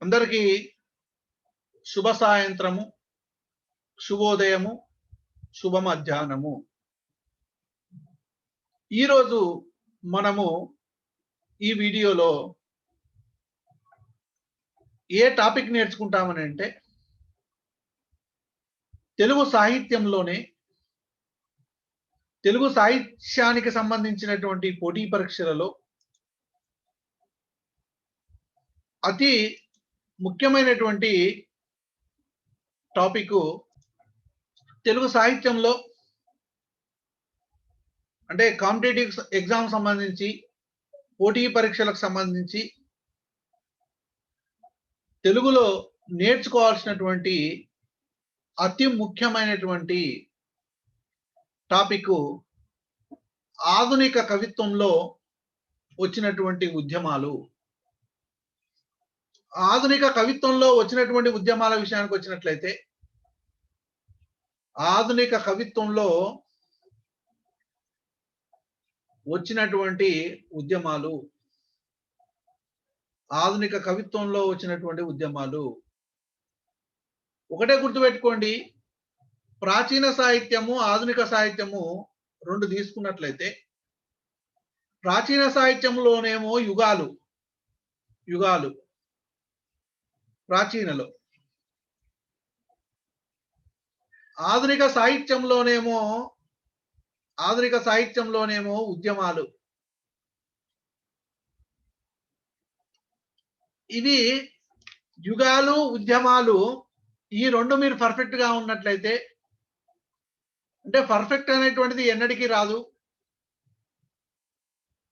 అందరికీ శుభ సాయంత్రము, శుభోదయము, శుభ మధ్యాహ్నము. ఈరోజు మనము ఈ వీడియోలో ఏ టాపిక్ నేర్చుకుంటామని అంటే తెలుగు సాహిత్యంలోనే తెలుగు సాహిత్యానికి సంబంధించినటువంటి పోటీ పరీక్షలలో అతి ముఖ్యమైనటువంటి టాపిక్ తెలుగు సాహిత్యంలో అంటే కాంపిటేటివ్ ఎగ్జామ్ సంబంధించి పోటీ పరీక్షలకు సంబంధించి తెలుగులో నేర్చుకోవాల్సినటువంటి అతి ముఖ్యమైనటువంటి టాపిక్ ఆధునిక కవిత్వంలో వచ్చినటువంటి ఉద్యమాలు. ఆధునిక కవిత్వంలో వచ్చినటువంటి ఉద్యమాల విషయానికి వచ్చినట్లయితే ఆధునిక కవిత్వంలో వచ్చినటువంటి ఉద్యమాలు ఆధునిక కవిత్వంలో వచ్చినటువంటి ఉద్యమాలు ఒకటే గుర్తుపెట్టుకోండి. ప్రాచీన సాహిత్యము, ఆధునిక సాహిత్యము రెండు తీసుకున్నట్లయితే ప్రాచీన సాహిత్యంలోనేమో యుగాలు యుగాలు ప్రాచీనలో, ఆధునిక సాహిత్యంలోనేమో ఉద్యమాలు. ఇవి యుగాలు, ఉద్యమాలు ఈ రెండు మీరు పర్ఫెక్ట్ గా ఉన్నట్లయితే, అంటే పర్ఫెక్ట్ అనేటువంటిది ఎన్నటికీ రాదు.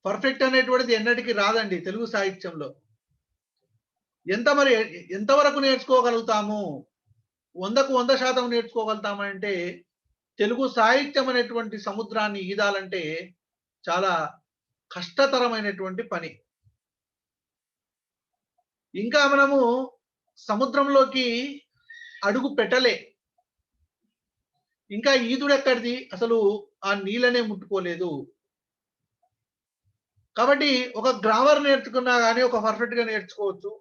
పర్ఫెక్ట్ అనేటువంటిది ఎన్నటికీ రాదండి తెలుగు సాహిత్యంలో. ఎంతవరకు నేర్చుకోగలుగుతాము? 100కు 100% నేర్చుకోగలుగుతామంటే తెలుగు సాహిత్యం అనేటువంటి సముద్రాన్ని ఈదాలంటే చాలా కష్టతరమైనటువంటి పని. ఇంకా మనము సముద్రంలోకి అడుగు పెట్టలే, ఇంకా ఈదుడు ఎక్కడిది, అసలు ఆ నీళ్ళనే ముట్టుకోలేదు. కాబట్టి ఒక గ్రామర్ నేర్చుకున్నా కానీ ఒక పర్ఫెక్ట్ గా నేర్చుకోవచ్చు.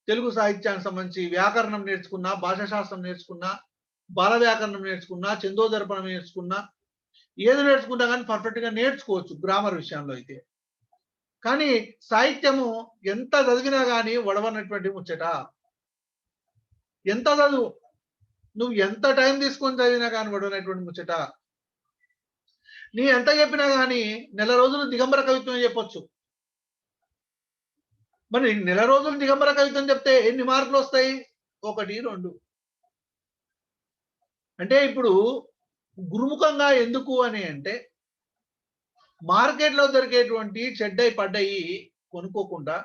తెలుగు సాహిత్యానికి సంబంధించి వ్యాకరణం నేర్చుకున్నా, భాషా శాస్త్రం నేర్చుకున్నా, బాల వ్యాకరణం నేర్చుకున్నా, చందోదర్పణం నేర్చుకున్నా, ఏది నేర్చుకున్నా కానీ పర్ఫెక్ట్ గా నేర్చుకోవచ్చు గ్రామర్ విషయంలో అయితే. కానీ సాహిత్యము ఎంత చదివినా కానీ వడవనటువంటి ముచ్చట. ఎంత చదువు, నువ్వు ఎంత టైం తీసుకొని చదివినా కానీ వడవనటువంటి ముచ్చట. నీ ఎంత చెప్పినా కానీ నెల రోజులు దిగంబర కవిత్వం చెప్పొచ్చు. మరి నెల రోజులు దిగంబర కవిత్వం చెప్తే ఎన్ని మార్కులు వస్తాయి? 1, 2. అంటే ఇప్పుడు గురుముఖంగా ఎందుకు అని అంటే మార్కెట్లో దొరికేటువంటి చెడ్డయి పడ్డయి కొనుక్కోకుండా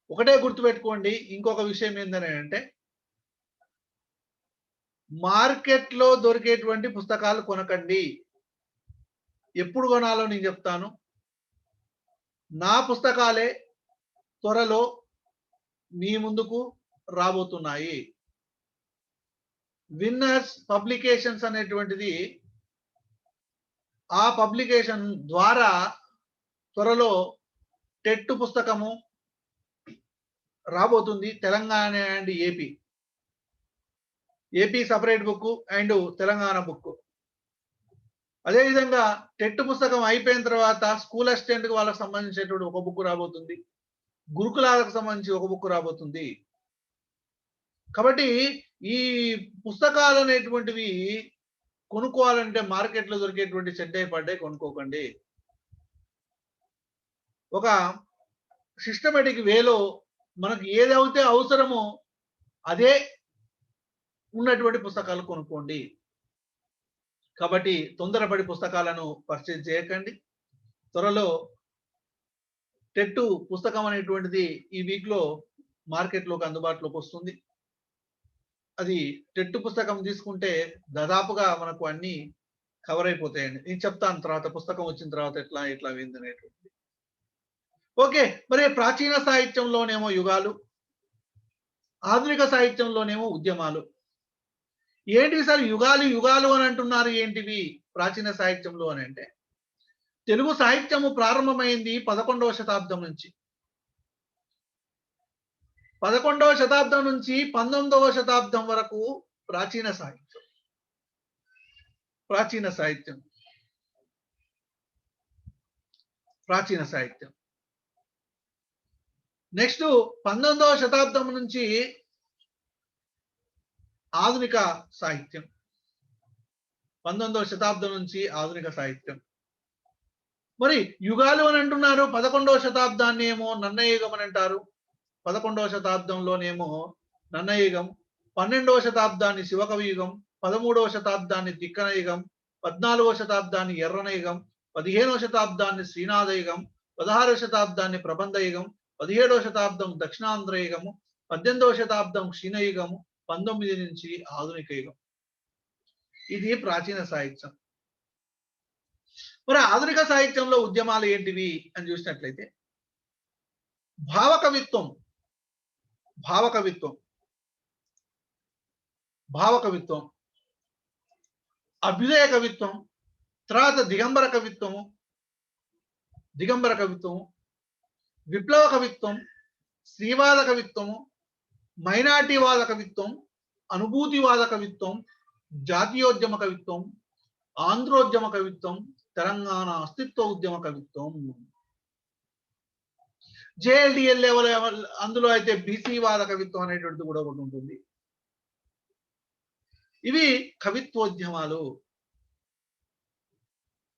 ఒకటే గుర్తుపెట్టుకోండి. ఇంకొక విషయం ఏంటని అంటే మార్కెట్లో దొరికేటువంటి పుస్తకాలు కొనకండి. ఎప్పుడు కొనాలో నేను చెప్తాను. నా పుస్తకాలే త్వరలో మీ ముందుకు రాబోతున్నాయి. విన్నర్స్ పబ్లికేషన్స్ అనేటువంటిది, ఆ పబ్లికేషన్ ద్వారా త్వరలో టెట్ పుస్తకము రాబోతుంది. Telangana and AP separate book and Telangana book. అదేవిధంగా టెట్ పుస్తకం అయిపోయిన తర్వాత స్కూల్ అసిస్టెంట్ వాళ్ళకి సంబంధించినటువంటి ఒక బుక్ రాబోతుంది. గురుకులాలకు సంబంధించి ఒక బుక్ రాబోతుంది. కాబట్టి ఈ పుస్తకాలు అనేటువంటివి కొనుక్కోవాలంటే మార్కెట్లో దొరికేటువంటి చెడ్డై పడ్డాయి కొనుక్కోకండి. ఒక సిస్టమేటిక్ వేలో మనకు ఏదైతే అవసరమో అదే ఉన్నటువంటి పుస్తకాలు కొనుక్కోండి. కాబట్టి తొందరపడి పుస్తకాలను పర్చేజ్ చేయకండి. త్వరలో టెట్ పుస్తకం అనేటువంటిది ఈ వీక్ లో మార్కెట్లోకి అందుబాటులోకి వస్తుంది. అది టెట్ పుస్తకం తీసుకుంటే దాదాపుగా మనకు అన్ని కవర్ అయిపోతాయండి. నేను చెప్తాను తర్వాత పుస్తకం వచ్చిన తర్వాత ఎట్లా ఏందనేటువంటిది. ఓకే, మరి ప్రాచీన సాహిత్యంలోనేమో యుగాలు, ఆధునిక సాహిత్యంలోనేమో ఉద్యమాలు. ఏంటివి సార్ యుగాలు అని అంటున్నారు, ఏంటివి ప్రాచీన సాహిత్యంలో అని అంటే తెలుగు సాహిత్యము ప్రారంభమైంది 11వ శతాబ్దం నుంచి. 11వ శతాబ్దం నుంచి 19వ శతాబ్దం వరకు ప్రాచీన సాహిత్యం. ప్రాచీన సాహిత్యం. ప్రాచీన సాహిత్యం. నెక్స్ట్ 19వ శతాబ్దం నుంచి ఆధునిక సాహిత్యం. 19వ శతాబ్దం నుంచి ఆధునిక సాహిత్యం. మరి యుగాలు అని అంటున్నారు. 11వ శతాబ్దాన్ని ఏమో నన్నయుగం అని అంటారు. 11వ శతాబ్దంలోనేమో నన్నయుగం, 12వ శతాబ్దాన్ని శివకవి యుగం, 13వ శతాబ్దాన్ని తిక్కన యుగం, 14వ శతాబ్దాన్ని ఎర్రన యుగం, 15వ శతాబ్దాన్ని శ్రీనాథ యుగం, 16వ శతాబ్దాన్ని ప్రబంధ యుగం, 17వ శతాబ్దం దక్షిణాంధ్ర యుగము, 18వ శతాబ్దం క్షీణయుగము, 19 నుంచి ఆధునిక యుగం. ఇది ప్రాచీన సాహిత్యం. మరి ఆధునిక సాహిత్యంలో ఉద్యమాలు ఏంటివి అని చూసినట్లయితే భావకవిత్వం, భావకవిత్వం, భావకవిత్వం, అభ్యుదయ కవిత్వం, తర్వాత దిగంబర కవిత్వము, దిగంబర కవిత్వము, విప్లవ కవిత్వం, స్త్రీవాద కవిత్వము, మైనార్టీవాద కవిత్వం, అనుభూతివాద కవిత్వం, జాతీయోద్యమ కవిత్వం, ఆంధ్రోద్యమ కవిత్వం, తెలంగాణ అస్తిత్వ ఉద్యమ కవిత్వం. జేఎల్డిఎల్ లెవెల్ అందులో అయితే బీసీ వాద కవిత్వం అనేటువంటిది కూడా ఒకటి ఉంటుంది. ఇవి కవిత్వోద్యమాలు.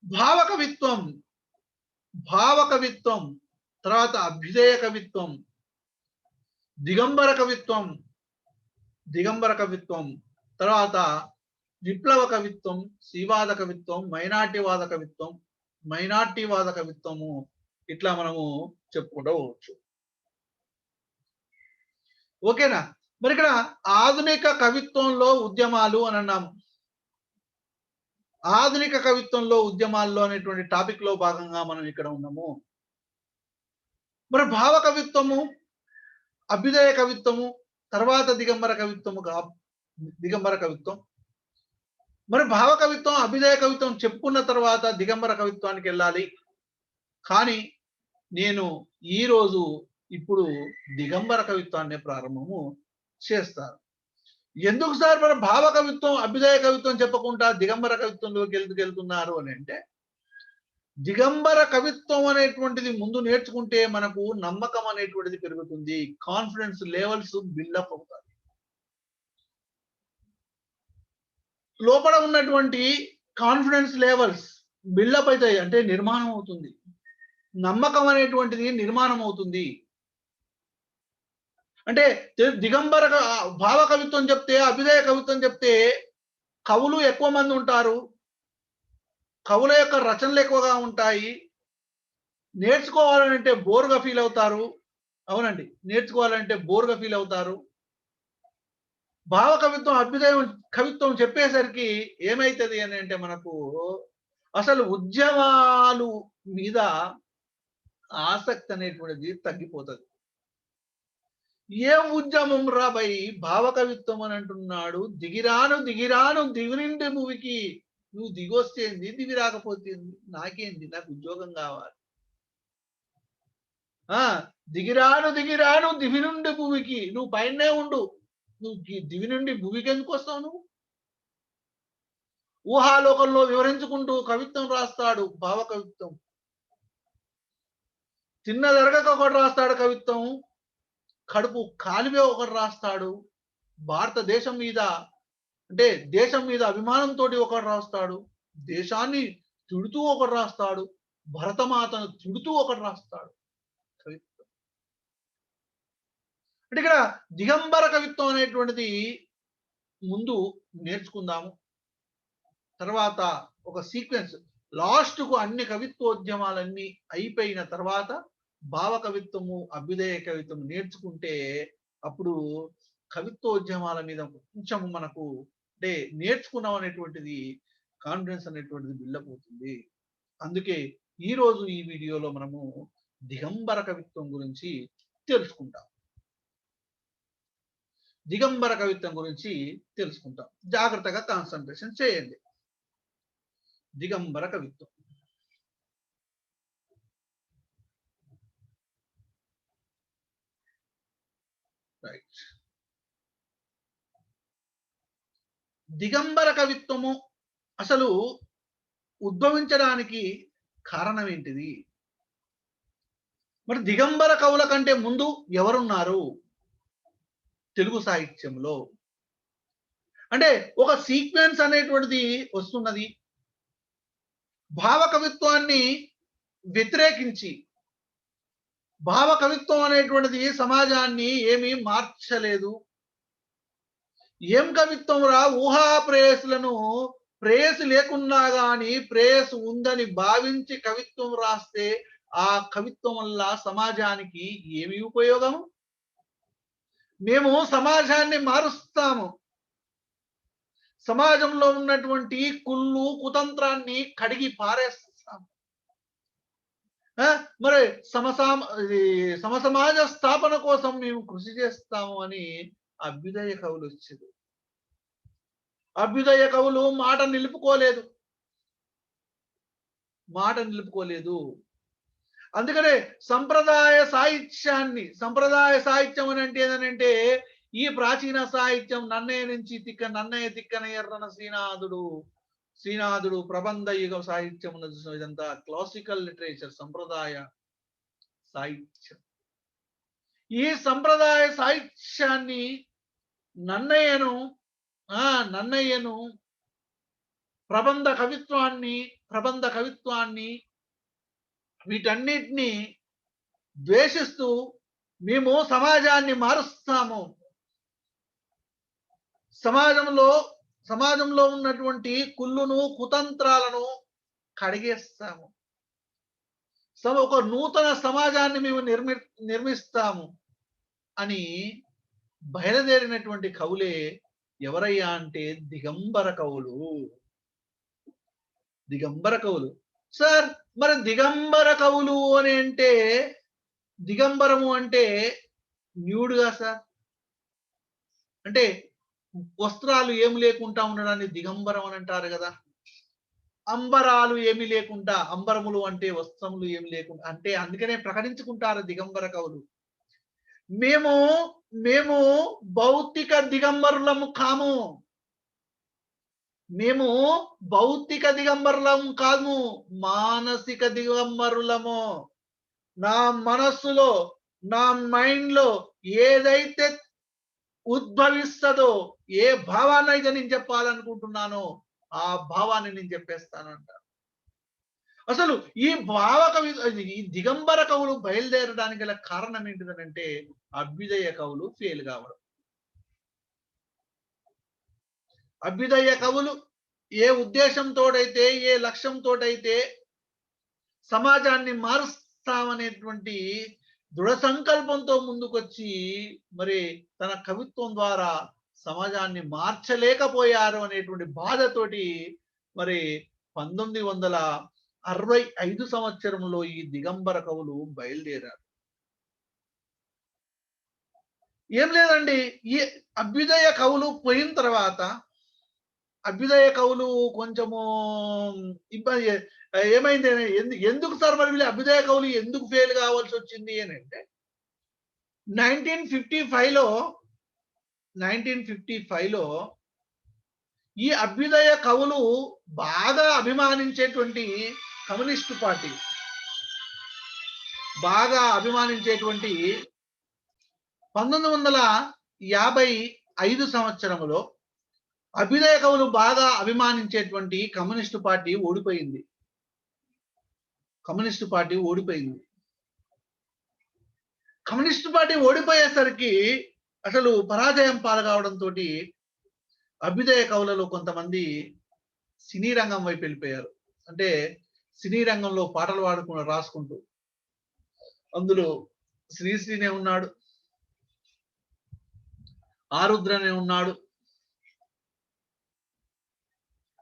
భావకవిత్వం, భావకవిత్వం, తర్వాత అభ్యుదయ కవిత్వం, దిగంబర కవిత్వం, దిగంబర కవిత్వం, తర్వాత విప్లవ కవిత్వం, శ్రీవాద కవిత్వం, మైనార్టీవాద కవిత్వం, మైనార్టీవాద కవిత్వము, ఇట్లా మనము చెప్పుకుంటూ పోవచ్చు. ఓకేనా? మరి ఇక్కడ ఆధునిక కవిత్వంలో ఉద్యమాలు అని అన్నాము. ఆధునిక కవిత్వంలో ఉద్యమాల్లో అనేటువంటి టాపిక్ లో భాగంగా మనం ఇక్కడ ఉన్నాము. మరి భావ కవిత్వము, అభ్యుదయ కవిత్వము, తర్వాత దిగంబర కవిత్వము, దిగంబర కవిత్వం. మరి భావ కవిత్వం, అభ్యుదయ కవిత్వం చెప్పుకున్న తర్వాత దిగంబర కవిత్వానికి వెళ్ళాలి. కానీ నేను ఈరోజు ఇప్పుడు దిగంబర కవిత్వాన్ని ప్రారంభము చేస్తాను. ఎందుకు సార్ మన భావ కవిత్వం, అభ్యుదయ కవిత్వం చెప్పకుండా దిగంబర కవిత్వంలోకి వెళ్తున్నారు అని అంటే, దిగంబర కవిత్వం అనేటువంటిది ముందు నేర్చుకుంటే మనకు నమ్మకం అనేటువంటిది పెరుగుతుంది, కాన్ఫిడెన్స్ లెవెల్స్ బిల్డప్ అవుతాయి. లోపల ఉన్నటువంటి కాన్ఫిడెన్స్ లెవెల్స్ బిల్డప్ అవుతాయి, అంటే నిర్మాణం అవుతుంది. నమ్మకం అనేటువంటిది నిర్మాణం అవుతుంది. అంటే దిగంబర భావ కవిత్వం చెప్తే, అభ్యుదయ కవిత్వం చెప్తే కవులు ఎక్కువ మంది ఉంటారు, కవుల యొక్క రచనలు ఎక్కువగా ఉంటాయి. నేర్చుకోవాలంటే బోర్గా ఫీల్ అవుతారు. అవునండి, నేర్చుకోవాలంటే బోర్గా ఫీల్ అవుతారు. భావ కవిత్వం, అభ్యుదయ కవిత్వం చెప్పేసరికి ఏమైతుంది అని అంటే, మనకు అసలు ఉద్యమాలు మీద ఆసక్తి అనేటువంటిది తగ్గిపోతుంది. ఏం ఉద్యమం రాబోయి భావ కవిత్వం అని అంటున్నాడు. దిగిరాను దిగిరాను దివి నిండి భూమికి, నువ్వు దిగొస్తేంది, దివి రాకపోతే నాకేంది, నాకు ఉద్యోగం కావాలి. దిగిరాను దిగిరాను దివి నుండి భూమికి, నువ్వు పైనే ఉండు, నువ్వు దివి నుండి భూమికి ఎందుకు వస్తావు? నువ్వు ఊహాలోకంలో వివరించుకుంటూ కవిత్వం రాస్తాడు భావ కవిత్వం. తిన్న జరగక ఒకటి రాస్తాడు కవిత్వం, కడుపు కాలివే ఒకటి రాస్తాడు. భారతదేశం మీద అంటే దేశం మీద అభిమానంతో ఒకటి రాస్తాడు. దేశాన్ని తిడుతూ ఒకటి రాస్తాడు. భరతమాతను తిడుతూ ఒకటి రాస్తాడు కవిత్వం. అంటే ఇక్కడ దిగంబర కవిత్వం అనేటువంటిది ముందు నేర్చుకుందాము. తర్వాత ఒక సీక్వెన్స్, లాస్ట్ కు అన్ని కవిత్వోద్యమాలన్నీ అయిపోయిన తర్వాత భావ కవిత్వము, అభ్యుదయ కవిత్వం నేర్చుకుంటే అప్పుడు కవిత్వోద్యమాల మీద కొంచెం మనకు అంటే నేర్చుకున్నాం అనేటువంటిది కాన్ఫిడెన్స్ అనేటువంటిది బిల్డప్ అవుతుంది. అందుకే ఈరోజు ఈ వీడియోలో మనము దిగంబర కవిత్వం గురించి తెలుసుకుంటాం. దిగంబర కవిత్వం గురించి తెలుసుకుంటాం. జాగ్రత్తగా కాన్సన్ట్రేషన్ చేయండి. దిగంబర కవిత్వం. రైట్. దిగంబర కవిత్వము అసలు ఉద్భవించడానికి కారణం ఏంటిది? మరి దిగంబర కవుల కంటే ముందు ఎవరున్నారు తెలుగు సాహిత్యంలో? అంటే ఒక సీక్వెన్స్ అనేటువంటిది వస్తున్నది. భావ కవిత్వాన్ని వ్యతిరేకించి, భావ కవిత్వం అనేటువంటిది సమాజాన్ని ఏమీ మార్చలేదు. ఏం కవిత్వం రా, ఊహా ప్రేయసులను ప్రేయసి లేకున్నా గాని ప్రేయసు ఉందని భావించి కవిత్వం రాస్తే ఆ కవిత్వం వల్ల సమాజానికి ఏమి ఉపయోగం? మేము సమాజాన్ని మారుస్తాము. సమాజంలో ఉన్నటువంటి కుళ్ళు కుతంత్రాన్ని కడిగి పారేస్తాం. మరి సమసమాజ స్థాపన కోసం మేము కృషి చేస్తాము అని అభ్యుదయ కవులు వచ్చారు. అభ్యుదయ కవులు మాట నిలుపుకోలేదు. అందుకనే సంప్రదాయ సాహిత్యం అని అంటే ఏదనంటే ఈ ప్రాచీన సాహిత్యం నన్నయ్య నుంచి నన్నయ్య తిక్కన ఎర్రన శ్రీనాథుడు ప్రబంధ యుగ సాహిత్యం ఇదంతా క్లాసికల్ లిటరేచర్, సంప్రదాయ సాహిత్యం. ఈ సంప్రదాయ సాహిత్యాన్ని నన్నయ్యను ప్రబంధ కవిత్వాన్ని వీటన్నిటిని ద్వేషిస్తూ మేము సమాజాన్ని మారుస్తాము, సమాజంలో ఉన్నటువంటి కుళ్ళును కుతంత్రాలను కడిగేస్తాము, ఒక నూతన సమాజాన్ని మేము నిర్మిస్తాము అని బయలుదేరినటువంటి కవులే ఎవరయ్యా అంటే దిగంబర కవులు. సార్ మరి దిగంబర కవులు అని అంటే దిగంబరము అంటే న్యూడ్గా సార్, అంటే వస్త్రాలు ఏమి లేకుండా ఉండడాన్ని దిగంబరం అని అంటారు కదా. అంబరాలు ఏమి లేకుండా, అంబరములు అంటే వస్త్రములు ఏమి లేకుండా, అంటే అందుకనే ప్రకటించుకుంటారు దిగంబర కవులు. మేము భౌతిక దిగంబరులము కాము. మేము భౌతిక దిగంబరులము కాదు, మానసిక దిగంబరులము. నా మనస్సులో, నా మైండ్ లో ఏదైతే ఉద్భవిస్తుందో, ఏ భావాన్ని అయితే నేను చెప్పాలనుకుంటున్నానో ఆ భావాన్ని నేను చెప్పేస్తానంట. అసలు ఈ ఈ దిగంబర కవులు బయలుదేరడానికి గల కారణం ఏంటిదనంటే అభ్యుదయ కవులు ఫెయిల్ కావడం. అభ్యుదయ కవులు ఏ ఉద్దేశంతోటైతే, ఏ లక్ష్యంతోటైతే సమాజాన్ని మారుస్తామనేటువంటి దృఢ సంకల్పంతో ముందుకొచ్చి మరి తన కవిత్వం ద్వారా సమాజాన్ని మార్చలేకపోయారు అనేటువంటి బాధతోటి మరి 1965 సంవత్సరంలో ఈ దిగంబర కవులు బయలుదేరారు. ఏం లేదండి, ఈ అభ్యుదయ కవులు పోయిన తర్వాత అభ్యుదయ కవులు కొంచెము ఇబ్బంది ఏమైంది, ఎందుకు సార్ మరి వీళ్ళు అభ్యుదయ కవులు ఎందుకు ఫెయిల్ కావాల్సి వచ్చింది అని అంటే 1955లో ఈ అభ్యుదయ కవులు బాగా అభిమానించేటువంటి కమ్యూనిస్టు పార్టీ, బాగా అభిమానించేటువంటి 1955 సంవత్సరంలో అభ్యుదయ కవులు బాగా అభిమానించేటువంటి కమ్యూనిస్టు పార్టీ ఓడిపోయింది. కమ్యూనిస్టు పార్టీ ఓడిపోయేసరికి అసలు పరాజయం పాల్గొవడంతో అభ్యుదయ కవులలో కొంతమంది సినీ రంగం వైపు వెళ్ళిపోయారు. అంటే సినీ రంగంలో పాటలు రాసుకుంటూ, అందులో శ్రీశ్రీనే ఉన్నాడు, ఆరుద్రనే ఉన్నాడు.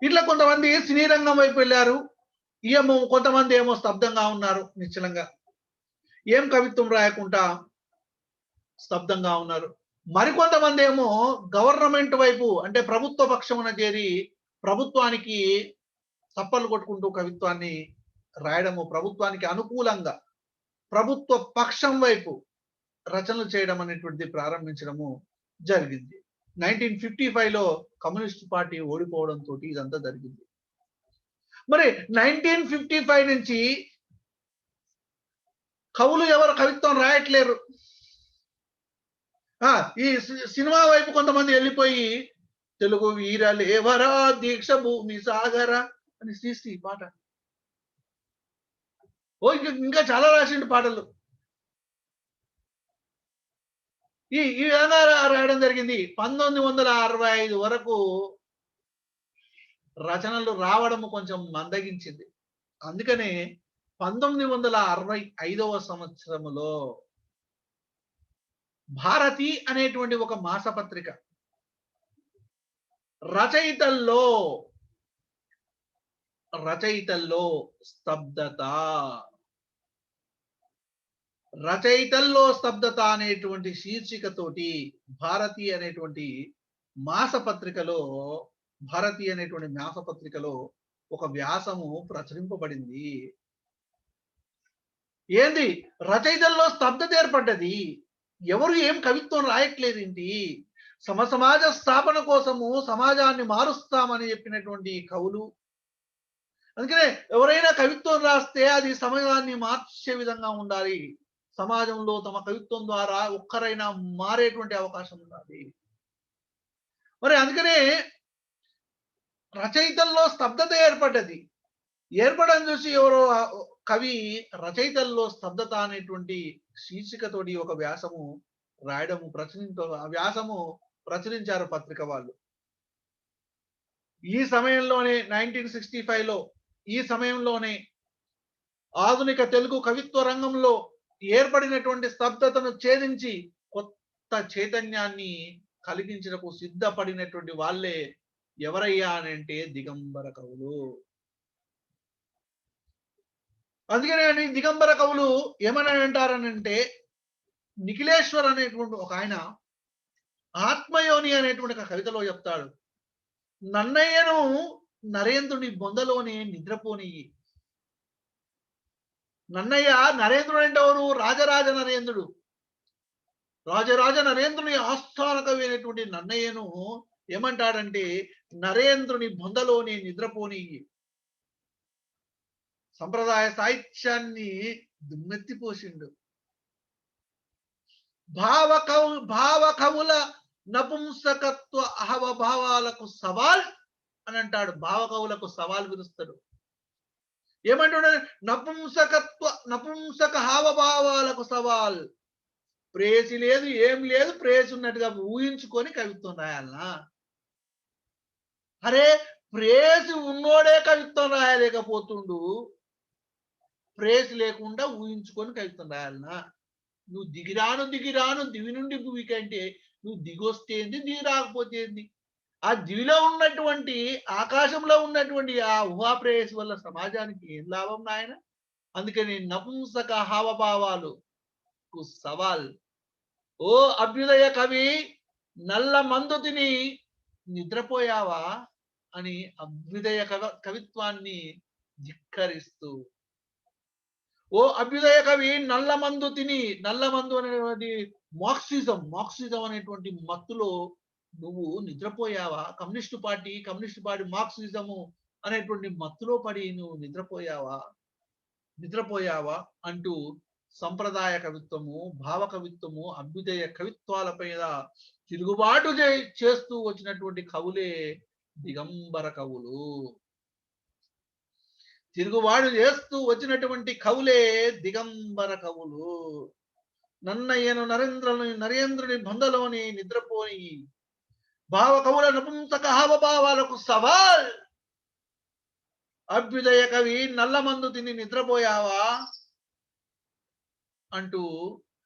ఇట్లా కొంతమంది సినీ రంగం వైపు వెళ్ళారు. కొంతమంది ఏమో స్తబ్దంగా ఉన్నారు, నిశ్చలంగా ఏం కవిత్వం రాయకుండా స్తబ్దంగా ఉన్నారు. మరికొంతమంది ఏమో గవర్నమెంట్ వైపు, అంటే ప్రభుత్వ పక్షమున చేరి ప్రభుత్వానికి చప్పలు కొట్టుకుంటూ కవిత్వాన్ని రాయడము, ప్రభుత్వానికి అనుకూలంగా ప్రభుత్వ పక్షం వైపు రచనలు చేయడం అనేటువంటిది ప్రారంభించడము జరిగింది. 1955లో కమ్యూనిస్ట్ పార్టీ ఓడిపోవడంతో ఇదంతా జరిగింది. మరి 1955 నుంచి కవులు ఎవరు కవిత్వం రాయట్లేరు. ఈ సినిమా వైపు కొంతమంది వెళ్ళిపోయి తెలుగు వీరలేవరా దీక్ష భూమి సాగర అని శ్రీశ్రీ పాట. ఇంకా చాలా రాసిండు పాటలు. ఈ విధంగా రాయడం జరిగింది. 1965 వరకు రచనలు రావడము కొంచెం మందగించింది. అందుకనే 1965వ సంవత్సరములో భారతి అనేటువంటి ఒక మాసపత్రిక రచయితల్లో స్తబ్దత అనేటువంటి శీర్షికతోటి భారతి అనేటువంటి మాసపత్రికలో ఒక వ్యాసము ప్రచురింపబడింది. ఏంది? రచయితల్లో స్తబ్దత ఏర్పడ్డది. ఎవరు ఏం కవిత్వం రాయట్లేదేంటి? సమాజ స్థాపన కోసము సమాజాన్ని మారుస్తామని చెప్పినటువంటి కవులు. అందుకనే ఎవరైనా కవిత్వం రాస్తే అది సమాజాన్ని మార్చే విధంగా ఉండాలి. సమాజంలో తమ కవిత్వం ద్వారా ఒక్కరైనా మారేటువంటి అవకాశం ఉండాలి. మరి అందుకనే రచయితల్లో స్తబ్దత ఏర్పడ్డది. ఏర్పడని చూసి ఎవరో కవి రచయితల్లో స్తబ్దత అనేటువంటి శీర్షికతోటి ఒక వ్యాసము రాయడము ఆ వ్యాసము ప్రచురించారు పత్రిక వాళ్ళు. ఈ సమయంలోనే 1965లో ఈ సమయంలోనే ఆధునిక తెలుగు కవిత్వ రంగంలో ఏర్పడినటువంటి స్తబ్దతను ఛేదించి కొత్త చైతన్యాన్ని కలిగించడానికి సిద్ధపడినటువంటి వాళ్ళే ఎవరయ్యా అని అంటే దిగంబర కవులు. అందుకనే దిగంబర కవులు ఏమని అంటారనంటే, నిఖిలేశ్వర్ అనేటువంటి ఒక ఆయన ఆత్మయోని అనేటువంటి ఒక కవితలో చెప్తాడు, నన్నయ్యను నరేంద్రుని బొందలోనే నిద్రపోనియ్యి. నన్నయ్య నరేంద్రుడు అంటే ఎవరు? రాజరాజ నరేంద్రుడు. రాజరాజ నరేంద్రుని ఆస్థాన కవి అయినటువంటి నన్నయ్యను ఏమంటాడంటే, నరేంద్రుని బొందలోనే నిద్రపోనియ్యి. సంప్రదాయ సాహిత్యాన్ని దుమ్మెత్తిపోసిండు. భావకవుల నపుంసకత్వ అహవభావాలకు సవాల్ అని అంటాడు. భావకవులకు సవాల్ విరుస్తాడు. ఏమంటున్నాడు? నపుంసక హావభావాలకు సవాల్. ప్రేసి లేదు, ఏం లేదు, ప్రేసి ఉన్నట్టుగా ఊహించుకొని కవిత్వం రాయాలనా? అరే, ప్రేసి ఉన్నోడే కవిత్వం రాయలేకపోతుండు, ప్రేసి లేకుండా ఊహించుకొని కవిత్వం రాయాలనా? నువ్వు దిగిరాను దివి నుండి భూమికి అంటే నువ్వు దిగొస్తేంది, దిగి రాకపోతేంది? ఆ దివిలో ఉన్నటువంటి ఆకాశంలో ఉన్నటువంటి ఆ ఊహాప్రేయసి వల్ల సమాజానికి ఏం లాభం నాయన? అందుకని నపుంసక హావభావాలు సవాల్. ఓ అభ్యుదయ కవి, నల్ల మందు తిని నిద్రపోయావా అని అభ్యుదయ కవిత్వాన్ని ధిక్కరిస్తూ, ఓ అభ్యుదయ కవి, నల్ల మందు అనేటువంటి మార్క్సిజం అనేటువంటి మత్తులో నువ్వు నిద్రపోయావా? కమ్యూనిస్ట్ పార్టీ మార్క్సిజము అనేటువంటి మత్తులో పడి నువ్వు నిద్రపోయావా అంటూ సంప్రదాయ కవిత్వము, భావ కవిత్వము, అభ్యుదయ కవిత్వాల పైన తిరుగుబాటు చేస్తూ వచ్చినటువంటి కవులే దిగంబర కవులు. తిరుగుబాటు చేస్తూ వచ్చినటువంటి కవులే దిగంబర కవులు. నన్నయ్యను నరేంద్రుని బొందలోని నిద్రపోని భావ కవుల నపుంసక హావభావాలకు సవాల్. అభ్యుదయ కవి, నల్ల మందు తిని నిద్రపోయావా అంటూ,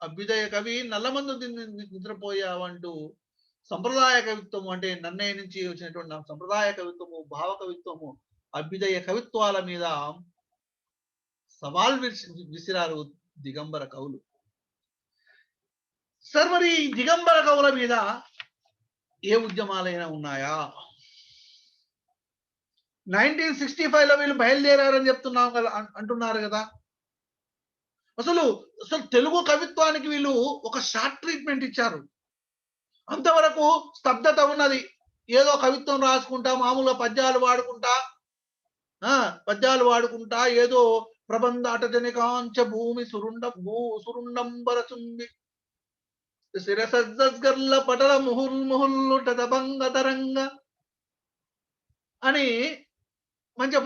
అభ్యుదయ కవి నల్ల మందు తిని నిద్రపోయావంటూ సంప్రదాయ కవిత్వము అంటే నన్నయ్య నుంచి వచ్చినటువంటి సంప్రదాయ కవిత్వము, భావ కవిత్వము, అభ్యుదయ కవిత్వాల మీద సవాల్ విసిరారు దిగంబర కవులు. సార్, మరి దిగంబర కవుల మీద ఏ ఉద్యమాలైనా ఉన్నాయా? 1965లో వీళ్ళు బయలుదేరారని అంటున్నారు కదా. అసలు అసలు తెలుగు కవిత్వానికి వీళ్ళు ఒక షార్ట్ ట్రీట్మెంట్ ఇచ్చారు. అంతవరకు స్తబ్దత ఉన్నది. ఏదో కవిత్వం రాసుకుంటా, మామూలుగా పద్యాలు వాడుకుంటా ఏదో ప్రబంధాటజనికాంచ భూమి సురుండంబరచుంది శిరసజ్జర్ల పటల ముహుల్ తదంగ తరంగ అని మంచి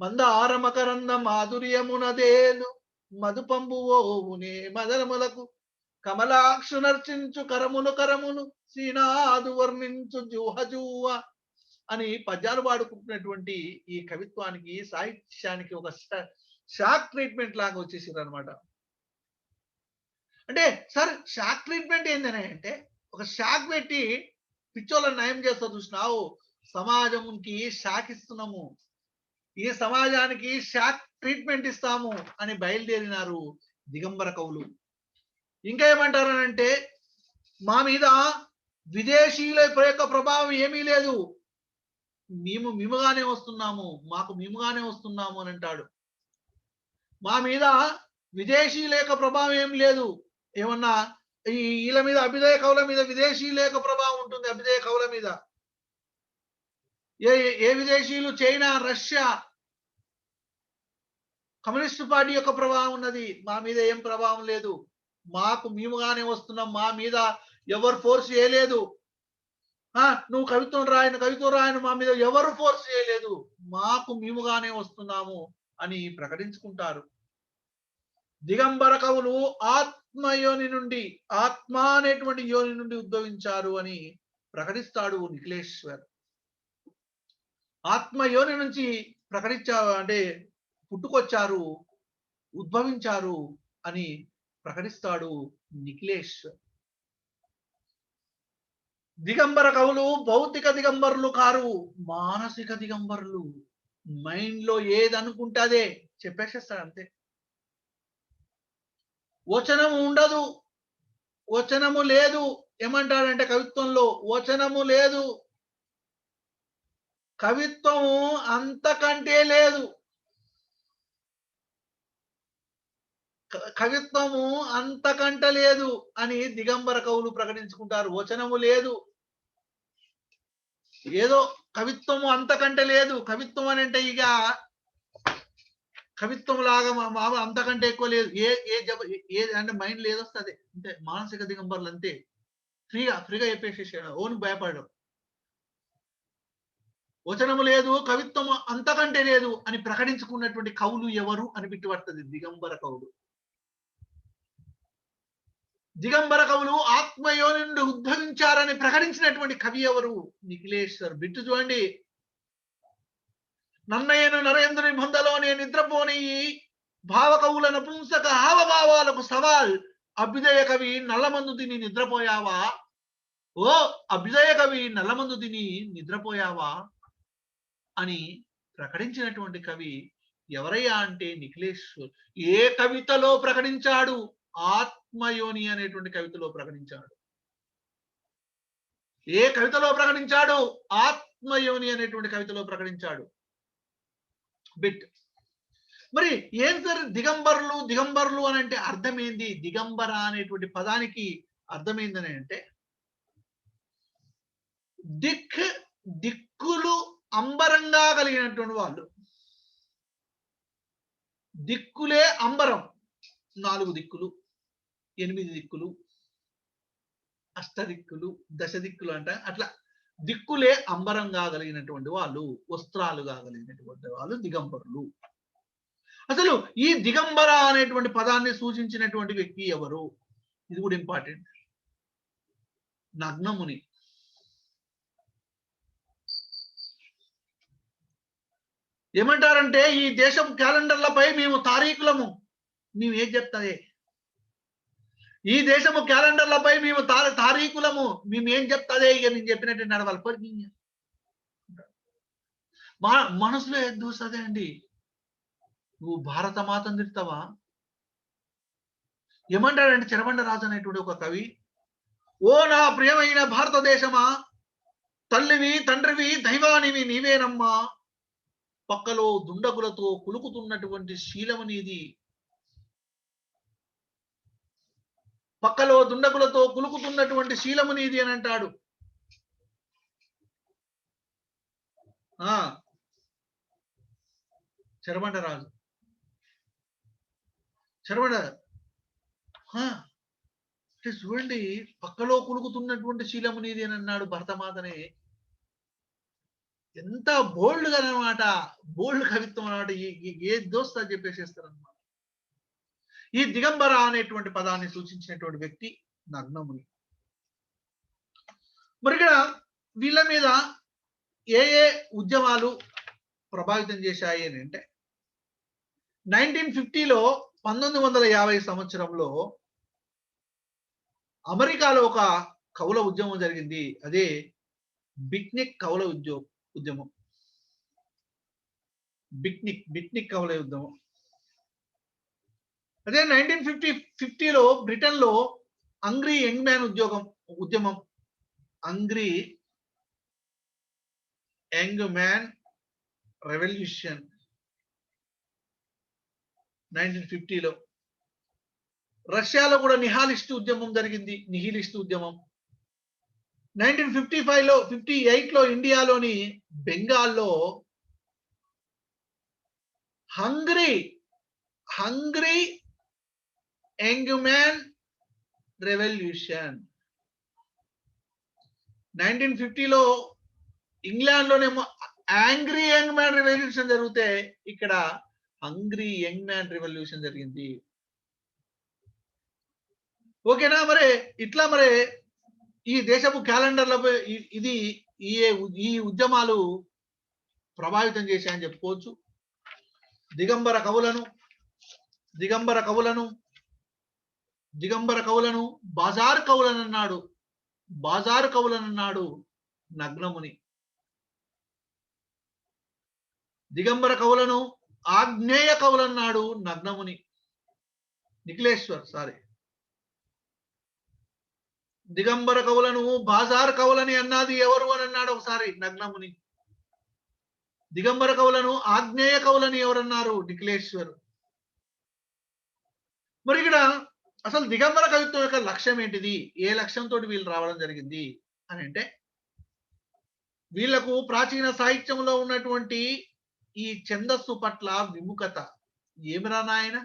మందార మకరంద మాధుర్యమునదేలు మధుపంబువోనే మదనములకు కమలాక్షు నర్చించు కరమును శ్రీనాథు వర్ణించు జూహజూవ అని పద్యాలు పాడుకుంటున్నటువంటి ఈ కవిత్వానికి సాహిత్యానికి ఒక షాక్ ట్రీట్మెంట్ లాగా వచ్చేసింది అనమాట. అంటే సార్ షాక్ ట్రీట్మెంట్ ఏంటనే అంటే ఒక షాక్ పెట్టి పిచ్చోళ్ళని నయం చేస్తా చూసినావు, సమాజంకి షాక్ ఇస్తున్నాము, ఈ సమాజానికి షాక్ ట్రీట్మెంట్ ఇస్తాము అని బయలుదేరినారు దిగంబర కవులు. ఇంకా ఏమంటారనంటే మా మీద విదేశీయుల యొక్క ప్రభావం ఏమీ లేదు, మేముగానే వస్తున్నాము, మేముగానే వస్తున్నాము అని అంటాడు. మా మీద విదేశీయుల యొక్క ప్రభావం ఏం లేదు. ఏమన్నా వీళ్ళ మీద అభ్యుదయ కవుల మీద విదేశీయుల యొక్క ప్రభావం ఉంటుంది. అభ్యుదయ కవుల మీద ఏ విదేశీయులు? చైనా, రష్యా, కమ్యూనిస్ట్ పార్టీ యొక్క ప్రభావం ఉన్నది. మా మీద ఏం ప్రభావం లేదు. మేముగానే వస్తున్నాం. మా మీద ఎవరు ఫోర్స్ చేయలేదు. నువ్వు కవిత్వం రాయను మా మీద ఎవరు ఫోర్స్ చేయలేదు. మేముగానే వస్తున్నాము అని ప్రకటించుకుంటారు. దిగంబర కవులు ఆత్మయోని నుండి, ఆత్మ అనేటువంటి యోని నుండి ఉద్భవించారు అని ప్రకటిస్తాడు నిఖిలేశ్వర్. ఆత్మయోని నుంచి ప్రకటించారు అంటే పుట్టుకొచ్చారు, ఉద్భవించారు అని ప్రకటిస్తాడు నిఖిలేశ్వర్. దిగంబర కవులు భౌతిక దిగంబరులు కారు, మానసిక దిగంబరులు. మైండ్ లో ఏది అనుకుంటే అదే చెప్పేసేస్తాడు అంతే. వచనము ఉండదు, వచనము లేదు. ఏమంటాడంటే కవిత్వంలో వచనము లేదు, కవిత్వము అంతకంటే లేదు, కవిత్వము అంతకంటే లేదు అని దిగంబర కవులు ప్రకటించుకుంటారు. వచనము లేదు, ఏదో కవిత్వము అంతకంటే లేదు. కవిత్వం అని అంటే ఇక కవిత్వం లాగా మామూలు అంతకంటే ఎక్కువ లేదు. ఏ అంటే మైండ్ లేదొస్తుంది అంటే మానసిక దిగంబర్లు అంతే. ఫ్రీగా చెప్పేసేసాడు, ఓన్ భయపడడం. వచనము లేదు, కవిత్వము అంతకంటే లేదు అని ప్రకటించుకున్నటువంటి కవులు ఎవరు అని బిట్టుపడుతుంది దిగంబర కవులు. దిగంబర కవులు ఆత్మయోని నుండి ఉద్భవించారని ప్రకటించినటువంటి కవి ఎవరు? నిఖిలేశ్వర్. బిట్టు చూడండి. నన్నయ్యను నరేంద్రుని బొందలోనే నిద్రపోని భావ కవుల నపుంసక హావభావాలకు సవాల్. అభ్యుదయ కవి నల్లమందు తిని నిద్రపోయావా? ఓ అభ్యుదయ కవి నల్లమందు తిని నిద్రపోయావా అని ప్రకటించినటువంటి కవి ఎవరయ్యా అంటే నిఖిలేశ్వర్. ఏ కవితలో ప్రకటించాడు? ఆత్మయోని అనేటువంటి కవితలో ప్రకటించాడు. ఏ కవితలో ప్రకటించాడు? ఆత్మయోని అనేటువంటి కవితలో ప్రకటించాడు. బిట్. మరి ఏం సార్ దిగంబరులు అని అంటే అర్థం ఏంది? దిగంబర అనేటువంటి పదానికి అర్థం ఏందని అంటే దిక్కులు అంబరంగా కలిగినటువంటి వాళ్ళు. దిక్కులే అంబరం. 4 దిక్కులు, 8 దిక్కులు, అష్టదిక్కులు, దశ దిక్కులు అంట. అట్లా దిక్కులే అంబరంగా కలిగినటువంటి వాళ్ళు, వస్త్రాలుగా కలిగినటువంటి వాళ్ళు దిగంబరులు. అసలు ఈ దిగంబర అనేటువంటి పదాన్ని సూచించినటువంటి వ్యక్తి ఎవరు? ఇది కూడా ఇంపార్టెంట్. నగ్నముని. ఏమంటారంటే ఈ దేశం క్యాలెండర్లపై మేము తారీఖులము, మేము ఏం చెప్తాదే. ఈ దేశము క్యాలెండర్లపై మేము తారీఖులము, మేము ఏం చెప్తాదే. ఇక నేను చెప్పినట్టు నడవాలి. మనసులో ఏం దూసదే అండి. నువ్వు భారత మాతను తిడతావా? ఏమంటాడంటే చెరబండ రాజు అనేటువంటి ఒక కవి, ఓ నా ప్రియమైన భారతదేశమా, తల్లివి తండ్రివి దైవానివి నీవేనమ్మా, పక్కలో దుండగులతో కులుకుతున్నటువంటి శీలము నీది. పక్కలో దుండగులతో కులుకుతున్నటువంటి శీలము నీది అని అంటాడు. ఆ చెరబండరాజు చెరబండ అంటే చూడండి, పక్కలో కులుకుతున్నటువంటి శీలము నీది అని అన్నాడు భరతమాతనే. ఎంత బోల్డ్ గా అనమాట, బోల్డ్ కవిత్వం అనమాట. ఏ దోస్త్ అని చెప్పేసేస్తారనమాట. ఈ దిగంబర అనేటువంటి పదాన్ని సూచించినటువంటి వ్యక్తి నగ్నముని. మరి ఇక్కడ వీళ్ళ మీద ఏ ఉద్యమాలు ప్రభావితం చేశాయి అని అంటే 1950లో 1950 సంవత్సరంలో అమెరికాలో ఒక కవుల ఉద్యమం జరిగింది. అదే బిట్నిక్ కవుల ఉద్యమం. బిట్నిక్ కవుల ఉద్యమం. అదే 1950లో బ్రిటన్ లో అంగ్రీ యంగ్ మ్యాన్ ఉద్యమం. అంగ్రీ యంగ్ మ్యాన్ రెవల్యూషన్ 1950లో. రష్యాలో కూడా నిహాలిస్ట్ ఉద్యమం జరిగింది. నిహిలిస్ట్ ఉద్యమం 1955లో 58లో ఇండియాలోని బెంగాల్లో హంగ్రీ యంగ్ మ్యాన్ రెవల్యూషన్. 1950లో ఇంగ్లాండ్ లోనేమో యాంగ్రీ యంగ్ మ్యాన్ రెవల్యూషన్ జరిగితే ఇక్కడ హంగ్రీ యంగ్ మ్యాన్ రెవల్యూషన్ జరిగింది. ఓకేనా? మరి ఇట్లా మరి ఈ దేశపు క్యాలెండర్లపై ఇది ఈ ఉద్యమాలు ప్రభావితం చేశాయని చెప్పుకోవచ్చు. దిగంబర కవులను బాజారు కవులనన్నాడు నగ్నముని. దిగంబర కవులను ఆగ్నేయ కవులన్నాడు నగ్నముని. దిగంబర కవులను బాజార్ కవులని అన్నది ఎవరు అని అన్నాడు ఒకసారి నగ్నముని. దిగంబర కవులను ఆగ్నేయ కవులని ఎవరన్నారు? నిఖిలేశ్వర్. మరి ఇక్కడ అసలు దిగంబర కవిత్వం యొక్క లక్ష్యం ఏంటిది? ఏ లక్ష్యంతో వీళ్ళు రావడం జరిగింది అని అంటే, వీళ్లకు ప్రాచీన సాహిత్యంలో ఉన్నటువంటి ఈ ఛందస్సు పట్ల విముఖత. ఏమిరా నాయన,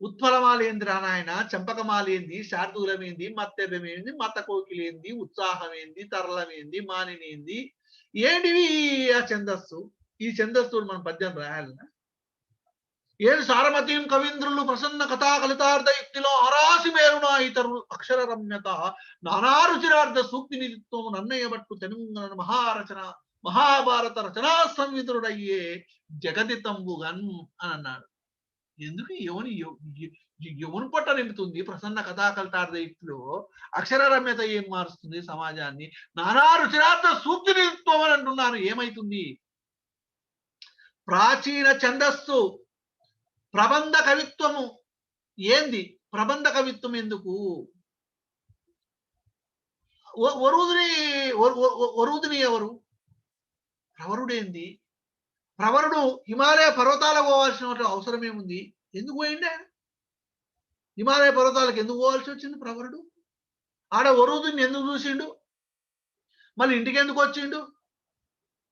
ఉత్పలమాలేంది రా నాయన, చంపకమాలేంది, శార్దూలమేంది, మత్తెబమేంది, మత కోకిలేంది, ఉత్సాహమేంది, తరళమేంది, మానినేంది, ఏంటివి ఆ ఛందస్సు? ఈ ఛందస్సు మనం పద్యం రాయాలనా? ఏడు సారమతీం కవీంద్రులు ప్రసన్న కథా కలితార్థ యుక్తిలో ఆరాసి మేరునా ఇతరు అక్షర రమ్యత నానా రుచిరార్థ సూక్తి నిధిత్వం నన్నయ్య బట్టు తెలంగాణ మహాభారత రచనా సంవిధుడయ్యే జగదితంబుగన్ అని అన్నాడు. ఎందుకు ఎవని పొట్ట నింపుతుంది ప్రసన్న కథా కలితార్థ యుక్తిలో? అక్షర రమ్యత ఏం మారుస్తుంది సమాజాన్ని? నానా రుచిరార్థ సూక్తి నిధిత్వం అని అంటున్నాను. ఏమైతుంది? ప్రాచీన ఛందస్సు ప్రబంధ కవిత్వము ఏంది? ప్రబంధ కవిత్వం ఎందుకు? వరుదిని ఎవరు? ప్రవరుడేంది? ప్రవరుడు హిమాలయ పర్వతాలకు పోవాల్సిన అవసరం ఏముంది? ఎందుకు పోయిండే? హిమాలయ పర్వతాలకు ఎందుకు పోవాల్సి వచ్చింది ప్రవరుడు? ఆడ వరుదిని ఎందుకు చూసిండు? మళ్ళీ ఇంటికి ఎందుకు వచ్చిండు?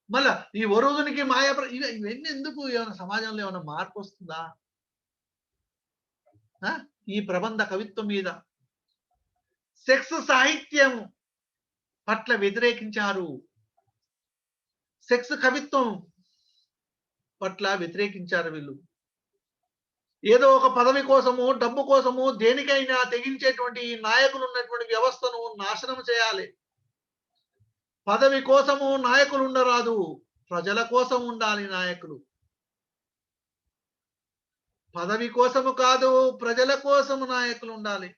మళ్ళా ఈ వరుదునికి ఇవన్నీ ఎందుకు? ఏమైనా సమాజంలో ఏమైనా మార్పు వస్తుందా? ఈ ప్రబంధ కవిత్వం మీద సెక్స్ సాహిత్యం పట్ల వ్యతిరేకించారు. సెక్స్ కవిత్వం పట్ల వ్యతిరేకించారు వీళ్ళు. ఏదో ఒక పదవి కోసము, డబ్బు కోసము, దేనికైనా తెగించేటువంటి నాయకులు ఉన్నటువంటి వ్యవస్థను నాశనం చేయాలి. పదవి కోసము నాయకులు ఉండరాదు, ప్రజల కోసం ఉండాలి నాయకులు. పదవి కోసము కాదు, ప్రజల కోసము నాయకులు ఉండాలి.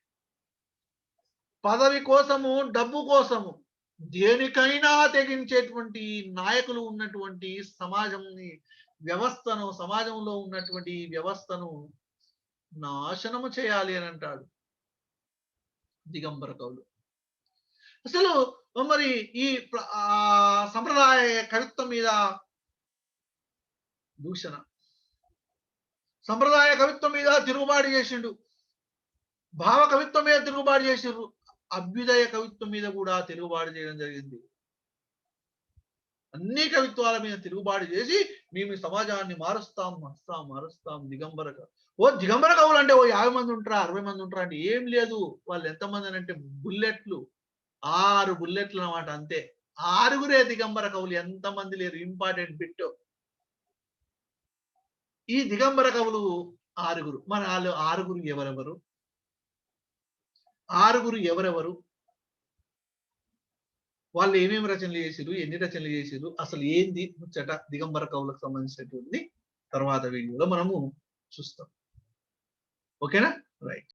పదవి కోసము, డబ్బు కోసము, దేనికైనా తెగించేటువంటి నాయకులు ఉన్నటువంటి సమాజంలో ఉన్నటువంటి వ్యవస్థను నాశనము చేయాలి అని అంటాడు దిగంబర కవులు. అసలు మరి ఈ సంప్రదాయ కవిత్వం మీద దూషణ, సంప్రదాయ కవిత్వం మీద తిరుగుబాటు చేసిండు. భావ కవిత్వం మీద తిరుగుబాటు చేసిర్రు, అభ్యుదయ కవిత్వం మీద కూడా తిరుగుబాటు చేయడం జరిగింది. అన్ని కవిత్వాల మీద తిరుగుబాటు చేసి మేము సమాజాన్ని మారుస్తాం దిగంబర కవులు అంటే 50 మంది ఉంటారా 60 మంది ఉంటారా అంటే ఏం లేదు. వాళ్ళు ఎంతమంది అని అంటే బుల్లెట్లు 6 బుల్లెట్లు అన్నమాట అంతే. 6గురే దిగంబర కవులు, ఎంతమంది లేరు. Important bit. ఈ దిగంబర కవులు 6గురు. మన వాళ్ళు 6గురు ఎవరెవరు? 6గురు ఎవరెవరు? వాళ్ళు ఏమేమి రచనలు చేసిర్రు, ఎన్ని రచనలు చేసిర్రు, అసలు ఏంది ముచ్చట దిగంబర కవులకు సంబంధించినటువంటి తర్వాత వీడియోలో మనము చూస్తాం. ఓకేనా? రైట్.